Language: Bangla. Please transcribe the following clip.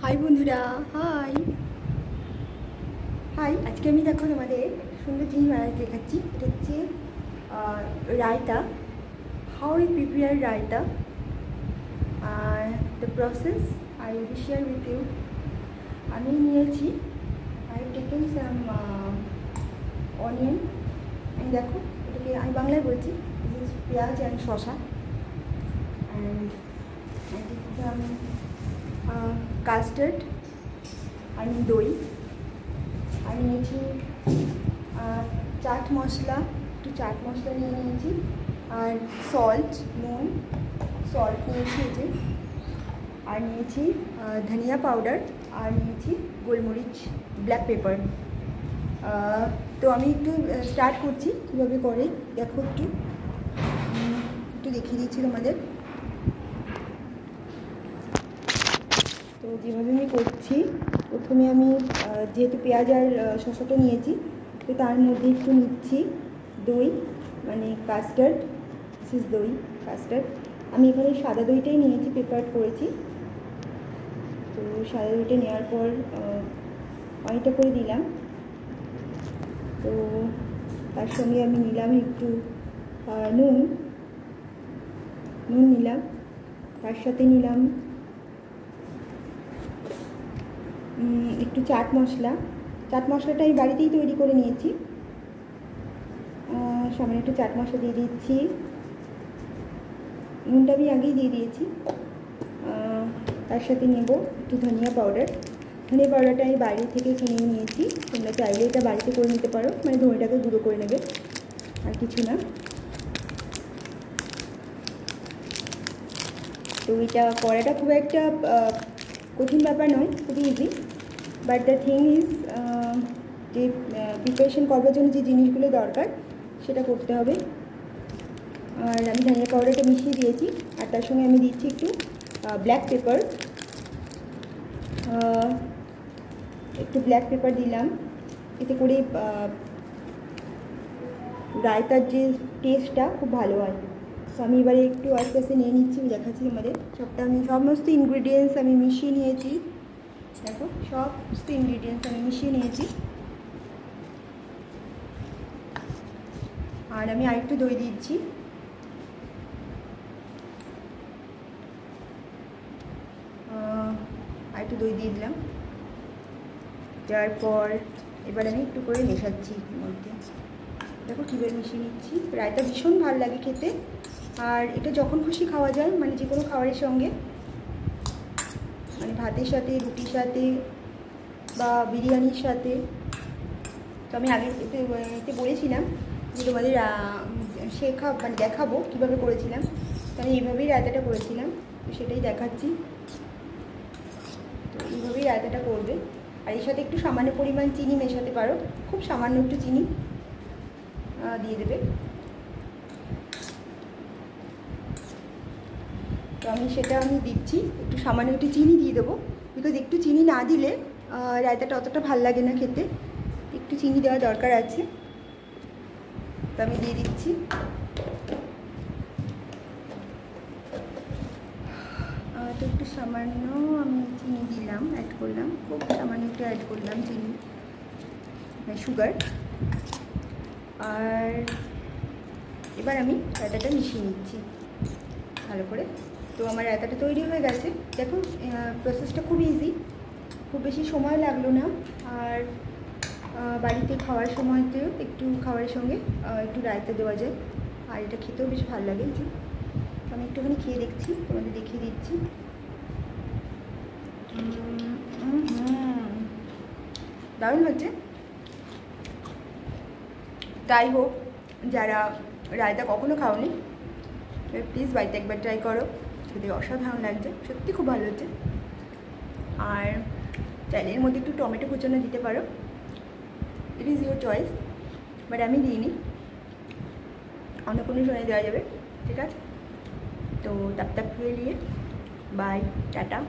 হাই বন্ধুরা, হাই হাই। আজকে আমি দেখো তোমাদের সুন্দর জিনিস বানাতে দেখাচ্ছি। এটা হচ্ছে raita. How we prepare raita, the process I will share with you. আমি নিয়েছি, I have taken some onion. আমি দেখো এটাকে আমি বাংলায় বলছি, পেঁয়াজ অ্যান্ড শসা, অ্যান্ড সাম কাস্টার্ড আর দই। আর নিয়েছি চাট মশলা, একটু চাট মশলা নিয়ে নিয়েছি, আর সল্ট, নুন, সল্ট নিয়েছি যে, আর নিয়েছি ধনিয়া পাউডার, আর নিয়েছি গোলমরিচ, ব্ল্যাক পেপার। তো আমি একটু স্টার্ট করছি কীভাবে করে, দেখো একটু দেখিয়ে দিচ্ছি তোমাদের। তো যেভাবে আমি করছি, প্রথমে আমি যেহেতু পেঁয়াজ আর শসাটা নিয়েছি, তো তার মধ্যে একটু নিচ্ছি দই, মানে কাস্টার্ড। দিস ইজ দই, কাস্টার্ড। আমি এখানে সাদা দইটাই নিয়েছি, প্রিপারেট করেছি। তো সাদা দইটা নেওয়ার পর অনেকটা করে দিলাম। তো তার সঙ্গে আমি নিলাম একটু নুন নিলাম, তার সাথে নিলাম একটু চাট মশলা। চাট মশলাটা আমি বাড়িতেই তৈরি করে নিয়েছি। সামনে একটু চাট মশলা দিয়ে দিচ্ছি, নুনটা আমি আগেই দিয়ে দিয়েছি। তার সাথে নেব একটু ধনিয়া পাউডার। ধনিয়া পাউডারটা আমি বাইরে থেকে কিনে নিয়েছি, তোমরা চাইলে এটা বাড়িতে করে নিতে পারো, মানে ধনিয়াটাকে গুঁড়ো করে নেবে, আর কিছু না। তো এটা করাটা খুব একটা কঠিন ব্যাপার নয়, খুবই easy. But the thing is, যে প্রিপারেশন করবার জন্য যে জিনিসগুলো দরকার সেটা করতে হবে। আর আমি ধনিয়া পাউডারটা মিশিয়ে দিয়েছি, আর তার সঙ্গে আমি দিচ্ছি একটু ব্ল্যাক পেপার। একটু ব্ল্যাক পেপার দিলাম, এতে করে রায়তার যে টেস্টটা খুব ভালো হয়। তো আমি এবারে একটু আস্তে আস্তে নিয়ে নিচ্ছি, দেখাচ্ছি আমাদের সবটা। আমি সমস্ত ইনগ্রিডিয়েন্টস আমি মিশিয়ে নিয়েছি, দেখো সমস্ত ইনগ্রিডিয়েন্টস আমি মিশিয়ে নিয়েছি। আর আমি আরেকটু দই দিচ্ছি, আরেকটু দই দিয়ে দিলাম। যার পর এবার আমি একটু করে মেশাচ্ছি মধ্যে, দেখো কীভাবে মিশিয়ে নিচ্ছি। রায়তা ভীষণ ভালো লাগে খেতে, আর এটা যখন খুশি খাওয়া যায়, মানে যে কোনো খাবারের সঙ্গে, মানে ভাতের সাথে, রুটির সাথে, বা বিরিয়ানির সাথে। তো আমি আগে এতে বলেছিলাম যে তোমাদের মানে দেখাবো কীভাবে করেছিলাম। তো আমি এইভাবেই রায়তাটা করেছিলাম, তো সেটাই দেখাচ্ছি। তো এইভাবেই রায়তাটা করবে, আর এর সাথে একটু সামান্য পরিমাণ চিনি মেশাতে পারো, খুব সামান্য একটু চিনি দিয়ে দেবে। তো আমি সেটা দিচ্ছি, একটু সামান্য একটু চিনি দিয়ে দেবো, বিকজ একটু চিনি না দিলে রায়তাটা অতটা ভাল লাগে না খেতে, একটু চিনি দেওয়া দরকার আছে। তো আমি দিয়ে দিচ্ছি। তো একটু সামান্য আমি চিনি দিলাম, অ্যাড করলাম, খুব সামান্য একটু অ্যাড করলাম চিনি, সুগার। আর এবার আমি রায়তাটা মিশিয়ে নিচ্ছি ভালো করে। তো আমার রায়তাটা তৈরি হয়ে গেছে, দেখো প্রসেসটা খুব ইজি, খুব বেশি সময় লাগলো না। আর বাড়িতে খাওয়ার সময়তেও একটু খাবারের সঙ্গে একটু রায়তা দেওয়া যায়, আর এটা খেতেও বেশ ভালো লাগে। যে আমি একটুখানি খেয়ে দেখছি, তোমাদের দেখিয়ে দিচ্ছি। দারুণ হচ্ছে। তাই হোক, যারা রায়তা কখনো খাওনি, প্লিজ বাড়িতে একবার ট্রাই করো, খেতে অসাধারণ লাগছে, সত্যি খুব ভালো হচ্ছে। আর চাইলে এর মধ্যে একটু টমেটো কুচানো দিতে পারো, it is your choice, but আমি দিইনি, অন্য কোনো সময় দেওয়া যাবে, ঠিক আছে। তো তব তক के लिए बाय, टाटा।